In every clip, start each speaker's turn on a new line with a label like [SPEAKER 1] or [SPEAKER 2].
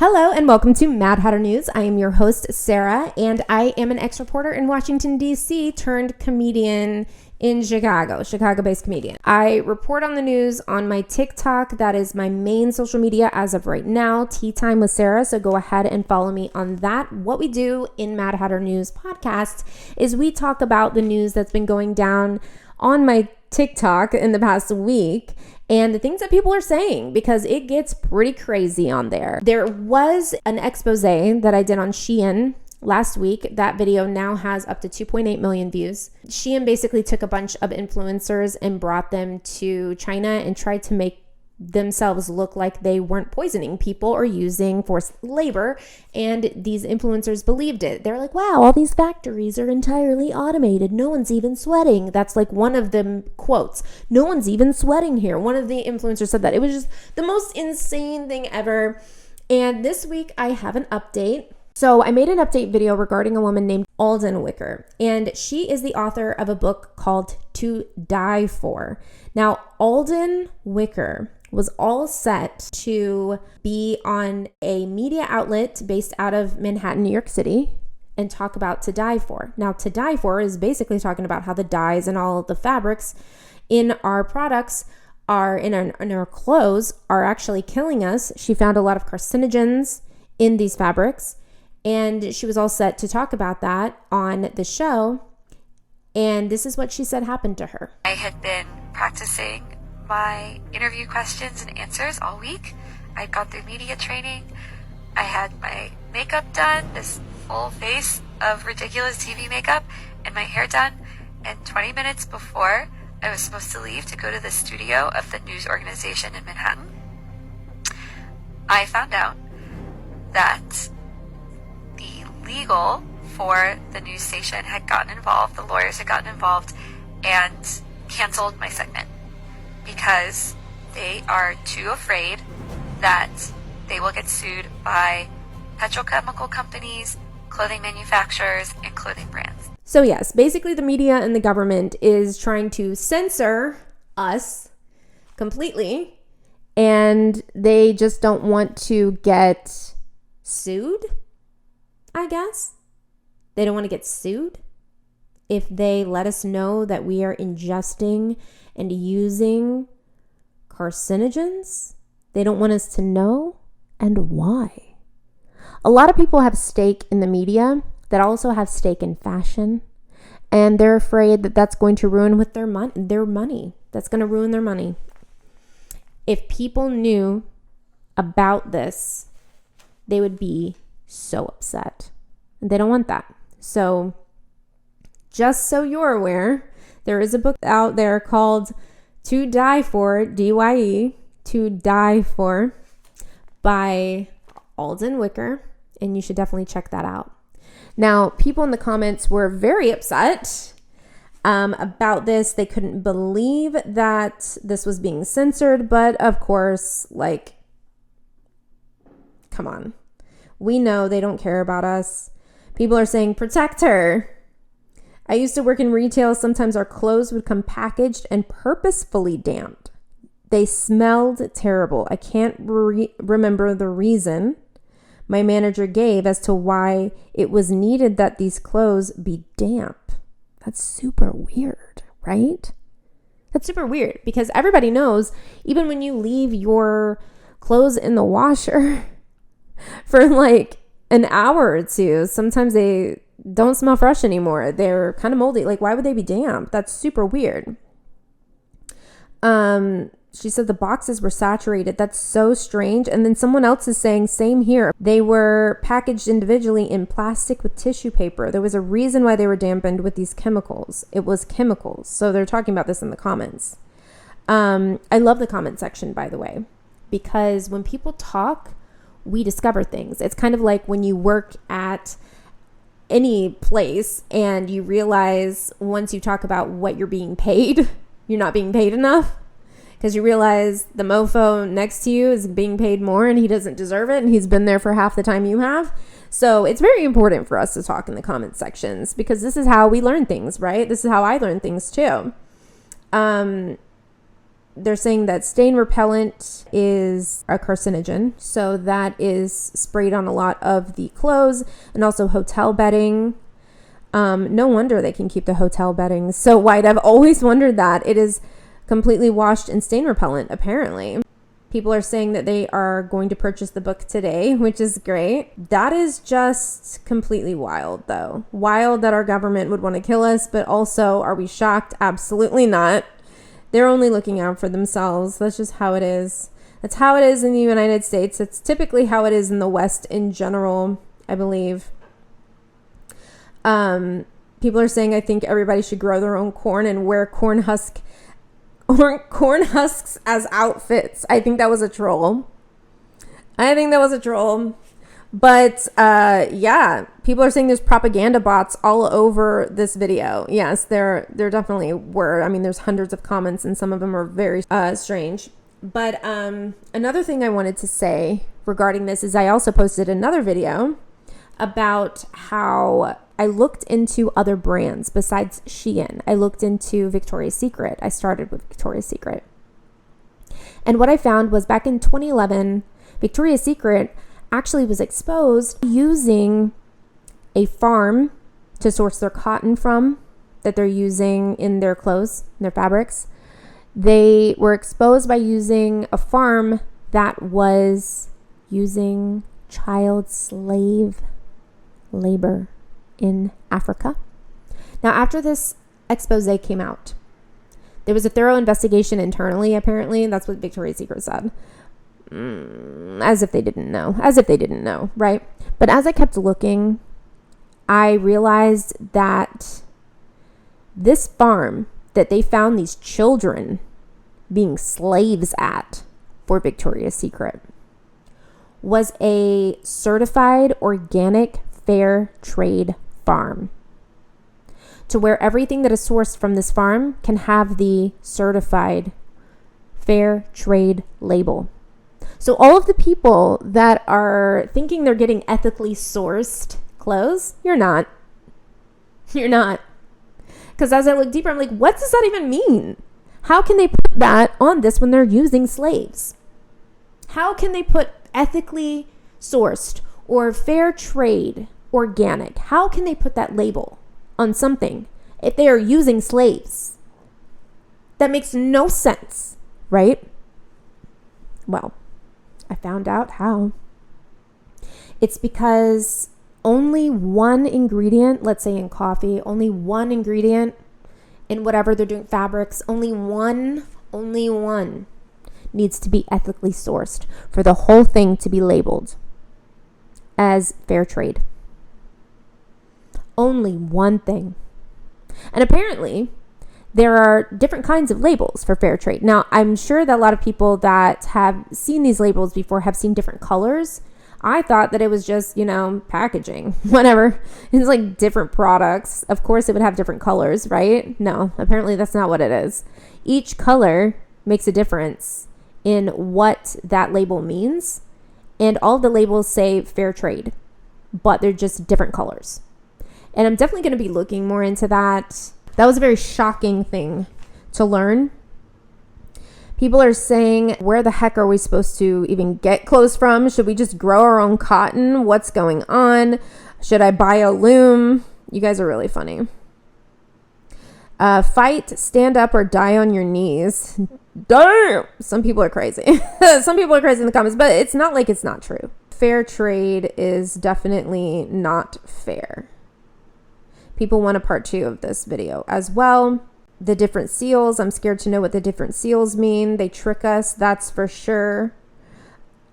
[SPEAKER 1] Hello and welcome to Mad Hatter News. I am your host, Sarah, and I am an ex-reporter in Washington, D.C. turned comedian in Chicago-based comedian. I report on the news on my TikTok. That is my main social media as of right now, Tea Time with Sarah. So go ahead and follow me on that. What we do in Mad Hatter News podcast is we talk about the news that's been going down on my TikTok in the past week and the things that people are saying, because it gets pretty crazy on there. There was an expose that I did on Shein last week. That video now has up to 2.8 million views. Shein basically took a bunch of influencers and brought them to China and tried to make themselves look like they weren't poisoning people or using forced labor, and these influencers believed it. They're like, wow, all these factories are entirely automated, no one's even sweating. That's like one of the quotes, no one's even sweating here. One of the influencers said that. It was just the most insane thing ever. And this week I have an update. So I made an update video regarding a woman named Alden Wicker, and she is the author of a book called To Die For. Now, Alden Wicker was all set to be on a media outlet based out of Manhattan, New York City, and talk about To Die For. Now, To Die For is basically talking about how the dyes and all of the fabrics in our products are in our clothes are actually killing us. She found a lot of carcinogens in these fabrics, and she was all set to talk about that on the show. And this is what she said happened to her.
[SPEAKER 2] I had been practicing my interview questions and answers all week. I'd gone through media training. I had my makeup done, this full face of ridiculous TV makeup, and my hair done. And 20 minutes before I was supposed to leave to go to the studio of the news organization in Manhattan, I found out that the legal for the news station had gotten involved, the lawyers had gotten involved, and canceled my segment because they are too afraid that they will get sued by petrochemical companies, clothing manufacturers, and clothing brands.
[SPEAKER 1] So yes, basically the media and the government is trying to censor us completely, and they just don't want to get sued, I guess. They don't want to get sued if they let us know that we are ingesting and using carcinogens. They don't want us to know. And why? A lot of people have stake in the media that also have stake in fashion, and they're afraid that that's going to ruin with their money. That's going to ruin their money. If people knew about this, they would be so upset. They don't want that. So just so you're aware, there is a book out there called To Die For, D-Y-E, To Die For, by Alden Wicker, and you should definitely check that out. Now, people in the comments were very upset about this. They couldn't believe that this was being censored, but of course, like, come on. We know they don't care about us. People are saying, protect her. I used to work in retail. Sometimes our clothes would come packaged and purposefully damped. They smelled terrible. I can't remember the reason my manager gave as to why it was needed that these clothes be damp. That's super weird, right? That's super weird because everybody knows, even when you leave your clothes in the washer for like an hour or two, sometimes they don't smell fresh anymore. They're kind of moldy. Like, why would they be damp? That's super weird. She said the boxes were saturated. That's so strange. And then someone else is saying, same here. They were packaged individually in plastic with tissue paper. There was a reason why they were dampened with these chemicals. It was chemicals. So they're talking about this in the comments. I love the comment section, by the way, because when people talk, we discover things. It's kind of like when you work at any place and you realize once you talk about what you're being paid, you're not being paid enough, because you realize the mofo next to you is being paid more and he doesn't deserve it, and he's been there for half the time you have. So it's very important for us to talk in the comment sections, because this is how we learn things, right? This is how I learn things too. they're saying that stain repellent is a carcinogen. So that is sprayed on a lot of the clothes and also hotel bedding. No wonder they can keep the hotel bedding so white. I've always wondered that. It is completely washed in stain repellent, apparently. People are saying that they are going to purchase the book today, which is great. That is just completely wild, though. Wild that our government would want to kill us, but also, are we shocked? Absolutely not. They're only looking out for themselves. That's just how it is. That's how it is in the United States. It's typically how it is in the West in general, I believe. People are saying, I think everybody should grow their own corn and wear corn husks as outfits. I think that was a troll. But yeah, people are saying there's propaganda bots all over this video. Yes, there definitely were. I mean, there's hundreds of comments and some of them are very strange. But another thing I wanted to say regarding this is I also posted another video about how I looked into other brands besides Shein. I looked into Victoria's Secret. I started with Victoria's Secret. And what I found was back in 2011, Victoria's Secret actually was exposed using a farm to source their cotton from that they're using in their clothes, in their fabrics. They were exposed by using a farm that was using child slave labor in Africa. Now, after this expose came out, there was a thorough investigation internally, apparently. That's what Victoria's Secret said. As if they didn't know, right? But as I kept looking, I realized that this farm that they found these children being slaves at for Victoria's Secret was a certified organic fair trade farm, to where everything that is sourced from this farm can have the certified fair trade label. So all of the people that are thinking they're getting ethically sourced clothes, you're not. Because as I look deeper, I'm like, what does that even mean? How can they put that on this when they're using slaves? How can they put ethically sourced or fair trade organic? How can they put that label on something if they are using slaves? That makes no sense, right? Well, I found out how. It's because only one ingredient, let's say in coffee, only one ingredient in whatever they're doing, fabrics, only one needs to be ethically sourced for the whole thing to be labeled as fair trade. Only one thing. And apparently, there are different kinds of labels for fair trade. Now, I'm sure that a lot of people that have seen these labels before have seen different colors. I thought that it was just, packaging, whatever. It's like different products. Of course, it would have different colors, right? No, apparently that's not what it is. Each color makes a difference in what that label means. And all the labels say fair trade, but they're just different colors. And I'm definitely going to be looking more into that. That was a very shocking thing to learn. People are saying, where the heck are we supposed to even get clothes from? Should we just grow our own cotton? What's going on? Should I buy a loom? You guys are really funny. Fight, stand up, or die on your knees. Damn! Some people are crazy. Some people are crazy in the comments, but it's not like it's not true. Fair trade is definitely not fair. People want a part 2 of this video as well. The different seals. I'm scared to know what the different seals mean. They trick us, that's for sure.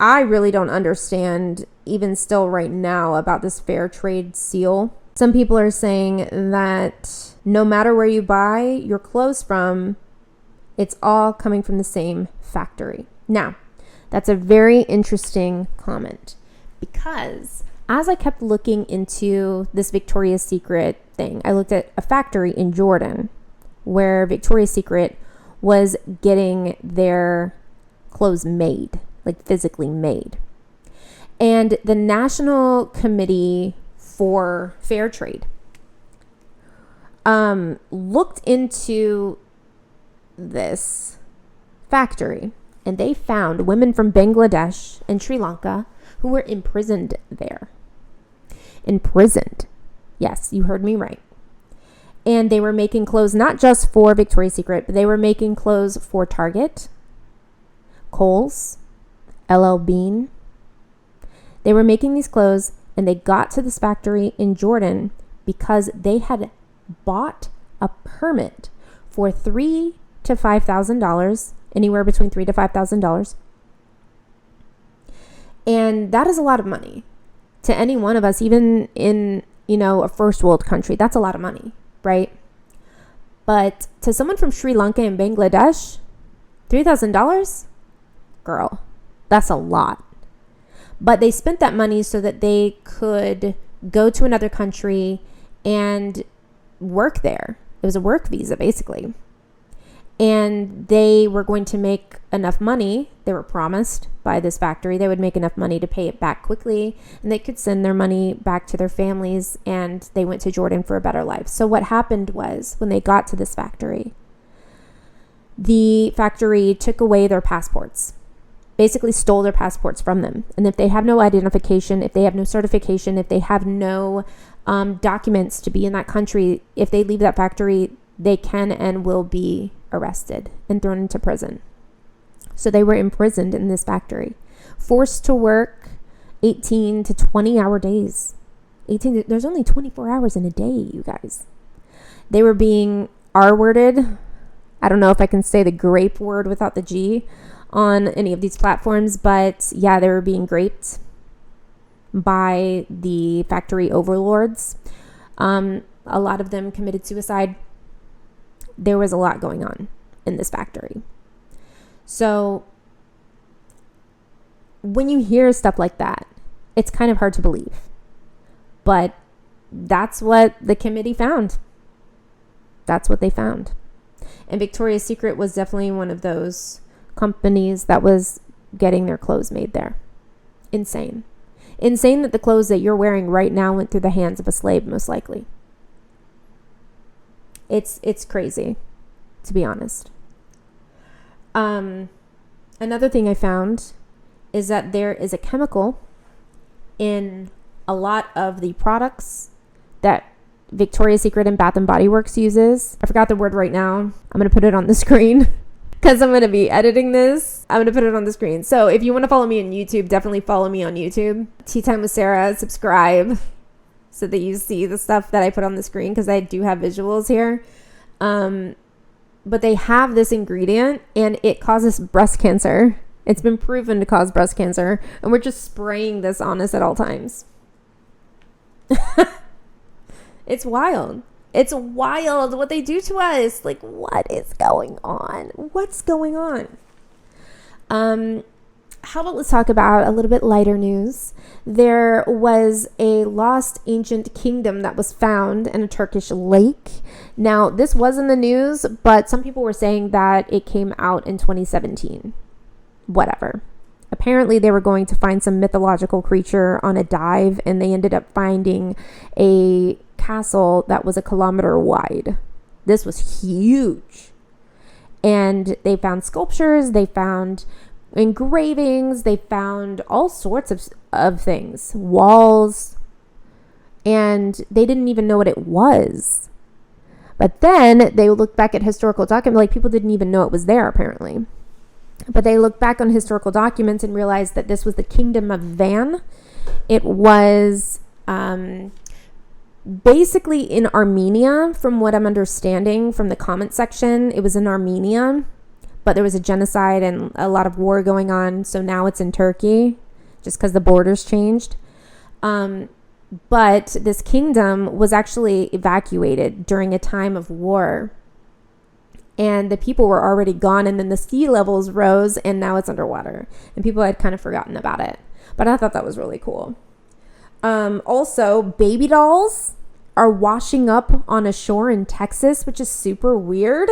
[SPEAKER 1] I really don't understand, even still right now, about this fair trade seal. Some people are saying that no matter where you buy your clothes from, it's all coming from the same factory. Now, that's a very interesting comment, because as I kept looking into this Victoria's Secret thing, I looked at a factory in Jordan where Victoria's Secret was getting their clothes made, like physically made. And the National Committee for Fair Trade looked into this factory, and they found women from Bangladesh and Sri Lanka who were imprisoned there. Imprisoned. Yes, you heard me right. And they were making clothes not just for Victoria's Secret, but they were making clothes for Target, Kohl's, LL Bean. They were making these clothes, and they got to this factory in Jordan because they had bought a permit for $3,000 to $5,000, anywhere between $3,000 to $5,000. And that is a lot of money to any one of us, even in, a first world country. That's a lot of money, right? But to someone from Sri Lanka and Bangladesh, $3,000, girl, that's a lot. But they spent that money so that they could go to another country and work there. It was a work visa, basically. And they were going to make enough money. They were promised by this factory they would make enough money to pay it back quickly, and they could send their money back to their families, and they went to Jordan for a better life. So what happened was, when they got to this factory, the factory took away their passports, basically stole their passports from them. And if they have no identification, if they have no certification, if they have no documents to be in that country, if they leave that factory, they can and will be arrested and thrown into prison. So they were imprisoned in this factory, forced to work 18 to 20 hour days. There's only 24 hours in a day, you guys. They were being R-worded. I don't know if I can say the grape word without the G on any of these platforms, but yeah, they were being graped by the factory overlords. A lot of them committed suicide. There was a lot going on in this factory. So when you hear stuff like that, it's kind of hard to believe. But that's what the committee found. That's what they found. And Victoria's Secret was definitely one of those companies that was getting their clothes made there. Insane. Insane that the clothes that you're wearing right now went through the hands of a slave, most likely. It's crazy, to be honest. Another thing I found is that there is a chemical in a lot of the products that Victoria's Secret and Bath and Body Works uses. I forgot the word right now. I'm going to put it on the screen because I'm going to be editing this. I'm going to put it on the screen. So if you want to follow me on YouTube, definitely follow me on YouTube. Tea Time with Sarah, subscribe, so that you see the stuff that I put on the screen, because I do have visuals here. But they have this ingredient and it causes breast cancer. It's been proven to cause breast cancer, and we're just spraying this on us at all times. It's wild. It's wild what they do to us. Like, what is going on? What's going on? How about let's talk about a little bit lighter news. There was a lost ancient kingdom that was found in a Turkish lake. Now, this was in the news, but some people were saying that it came out in 2017. Whatever. Apparently, they were going to find some mythological creature on a dive, and they ended up finding a castle that was 1 kilometer wide. This was huge. And they found sculptures, they found engravings, they found all sorts of things, walls, and they didn't even know what it was. But then they looked back at historical documents, like people didn't even know it was there apparently. But they looked back on historical documents and realized that this was the kingdom of Van. It was basically in Armenia, from what I'm understanding from the comment section. It was in Armenia, but there was a genocide and a lot of war going on, so now it's in Turkey, just because the borders changed. But this kingdom was actually evacuated during a time of war, and the people were already gone, and then the sea levels rose, and now it's underwater, and people had kind of forgotten about it. But I thought that was really cool. Also, baby dolls are washing up on a shore in Texas, which is super weird.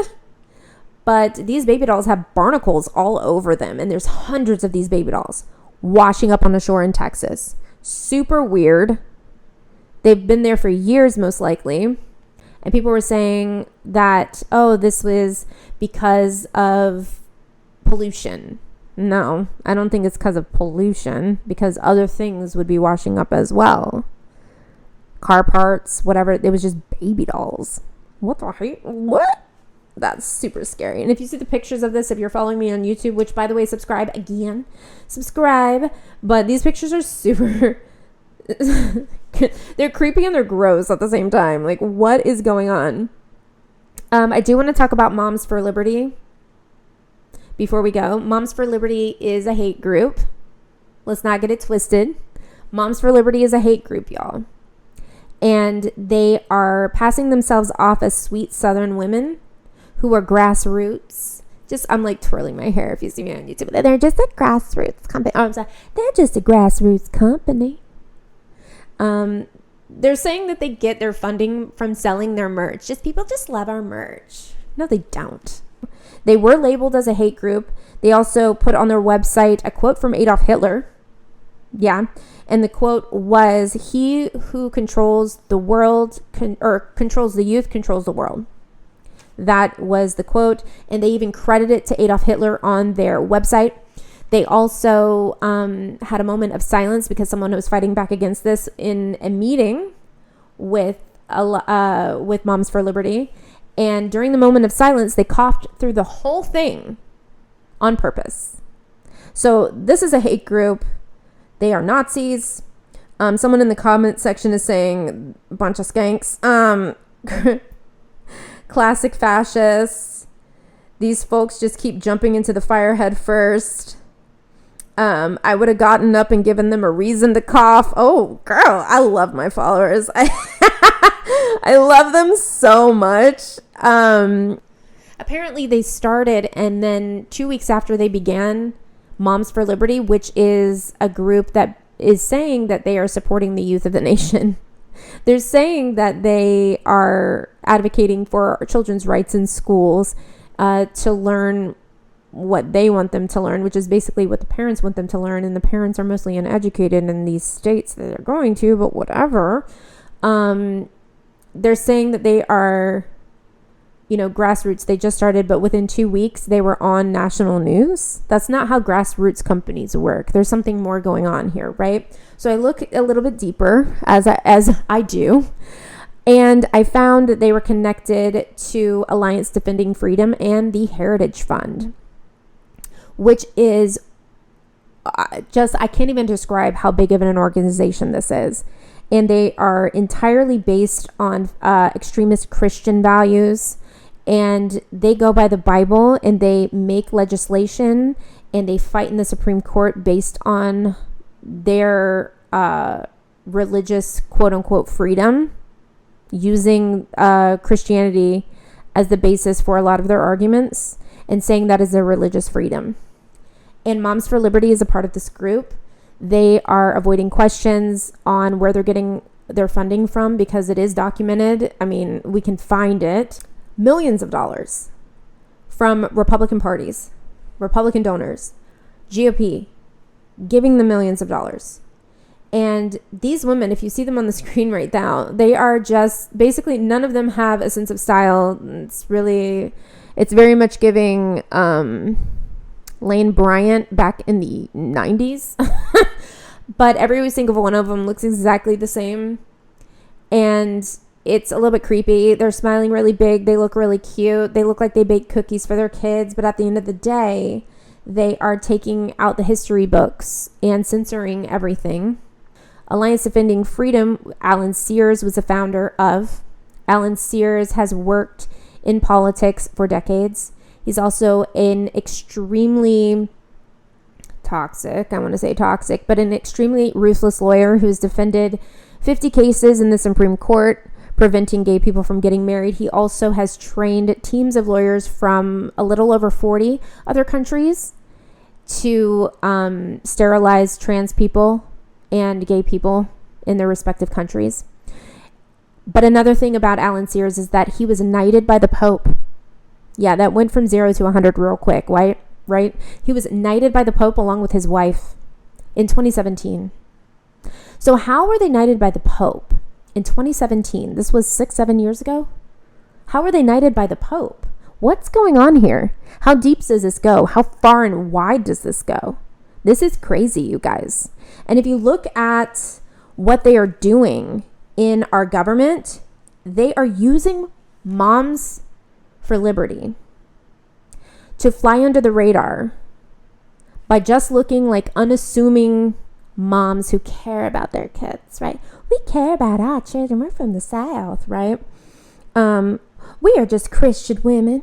[SPEAKER 1] But these baby dolls have barnacles all over them, and there's hundreds of these baby dolls washing up on a shore in Texas. Super weird. They've been there for years, most likely. And people were saying that, oh, this was because of pollution. No, I don't think it's because of pollution, because other things would be washing up as well. Car parts, whatever. It was just baby dolls. What the heck? What? That's super scary. And if you see the pictures of this, if you're following me on YouTube, which, by the way, subscribe. But these pictures are super they're creepy and they're gross at the same time. Like, what is going on? I do want to talk about Moms for Liberty before we go. Moms for Liberty is a hate group. Let's not get it twisted. Moms for Liberty is a hate group, y'all. And they are passing themselves off as sweet Southern women who are grassroots. I'm like twirling my hair if you see me on YouTube. They're just a grassroots company. Oh, I'm sorry. They're just a grassroots company. They're saying that they get their funding from selling their merch. People just love our merch. No, they don't. They were labeled as a hate group. They also put on their website a quote from Adolf Hitler. Yeah. And the quote was, "He who controls the world, controls the youth, controls the world." That was the quote. And they even credit it to Adolf Hitler on their website. They also had a moment of silence because someone was fighting back against this in a meeting with Moms for Liberty. And during the moment of silence, they coughed through the whole thing on purpose. So this is a hate group. They are Nazis. Someone in the comment section is saying a bunch of skanks. Classic fascists. These folks just keep jumping into the fire head first. I would have gotten up and given them a reason to cough. Oh, girl, I love my followers. I love them so much. Apparently they started, and then 2 weeks after they began, Moms for Liberty, which is a group that is saying that they are supporting the youth of the nation. They're saying that they are advocating for our children's rights in schools to learn what they want them to learn, which is basically what the parents want them to learn. And the parents are mostly uneducated in these states that they're going to, but whatever. They're saying that they are, grassroots. They just started, but within 2 weeks, they were on national news. That's not how grassroots companies work. There's something more going on here, right? So I look a little bit deeper, as I do, and I found that they were connected to Alliance Defending Freedom and the Heritage Fund, which is I can't even describe how big of an organization this is. And they are entirely based on extremist Christian values. And they go by the Bible, and they make legislation, and they fight in the Supreme Court based on their religious quote unquote freedom, using Christianity as the basis for a lot of their arguments and saying that is their religious freedom. And Moms for Liberty is a part of this group. They are avoiding questions on where they're getting their funding from because it is documented. I mean, we can find it. Millions of dollars from Republican parties, Republican donors, GOP, giving them millions of dollars. And these women, if you see them on the screen right now, they are just basically, none of them have a sense of style. It's very much giving Lane Bryant back in the 90s. But every single one of them looks exactly the same. And it's a little bit creepy. They're smiling really big. They look really cute. They look like they bake cookies for their kids. But at the end of the day, they are taking out the history books and censoring everything. Alliance Defending Freedom, Alan Sears was the founder of. Alan Sears has worked in politics for decades. He's also an extremely toxic, but an extremely ruthless lawyer who's defended 50 cases in the Supreme Court preventing gay people from getting married. He also has trained teams of lawyers from a little over 40 other countries to sterilize trans people and gay people in their respective countries. But another thing about Alan Sears is that he was knighted by the Pope. Yeah, that went from 0 to 100 real quick, right? He was knighted by the Pope along with his wife in 2017. So how were they knighted by the Pope in 2017? This was 6-7 years ago. How were they knighted by the Pope? What's going on here? How deep does this go? How far and wide does this go? This is crazy, you guys. And if you look at what they are doing in our government, they are using moms for liberty to fly under the radar by just looking like unassuming moms who care about their kids, right? We care about our children. We're from the South, right? We are just Christian women,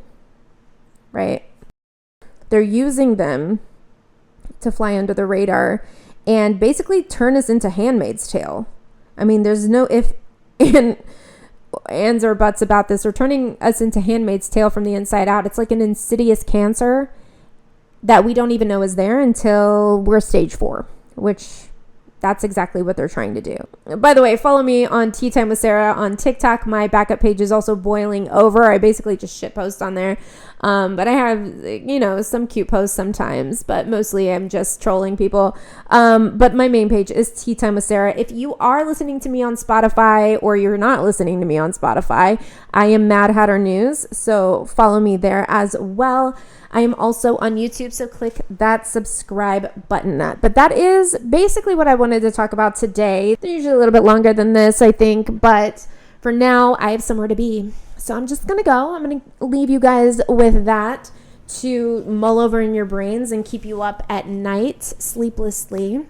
[SPEAKER 1] right? They're using them to fly under the radar and basically turn us into Handmaid's Tale. I mean, there's no if and ands or buts about this. They're turning us into Handmaid's Tale from the inside out. It's like an insidious cancer that we don't even know is there until we're stage 4, which that's exactly what they're trying to do. By the way, follow me on Tea Time with Sarah on TikTok. My backup page is also boiling over. I basically just shit post on there. But I have, some cute posts sometimes, but mostly I'm just trolling people. But my main page is Tea Time with Sarah. If you are listening to me on Spotify or you're not listening to me on Spotify, I am Mad Hatter News. So follow me there as well. I am also on YouTube, so click that subscribe button. But that is basically what I wanted to talk about today. They're usually a little bit longer than this, I think, but for now, I have somewhere to be. So I'm just going to go. I'm going to leave you guys with that to mull over in your brains and keep you up at night sleeplessly.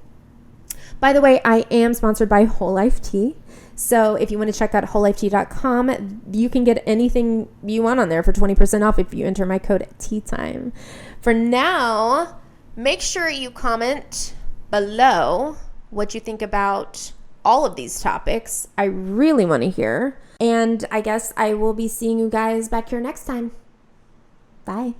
[SPEAKER 1] By the way, I am sponsored by Whole Life Tea. So if you want to check out wholelifetea.com, you can get anything you want on there for 20% off if you enter my code TEATIME. For now, make sure you comment below what you think about all of these topics. I really want to hear. And I guess I will be seeing you guys back here next time. Bye.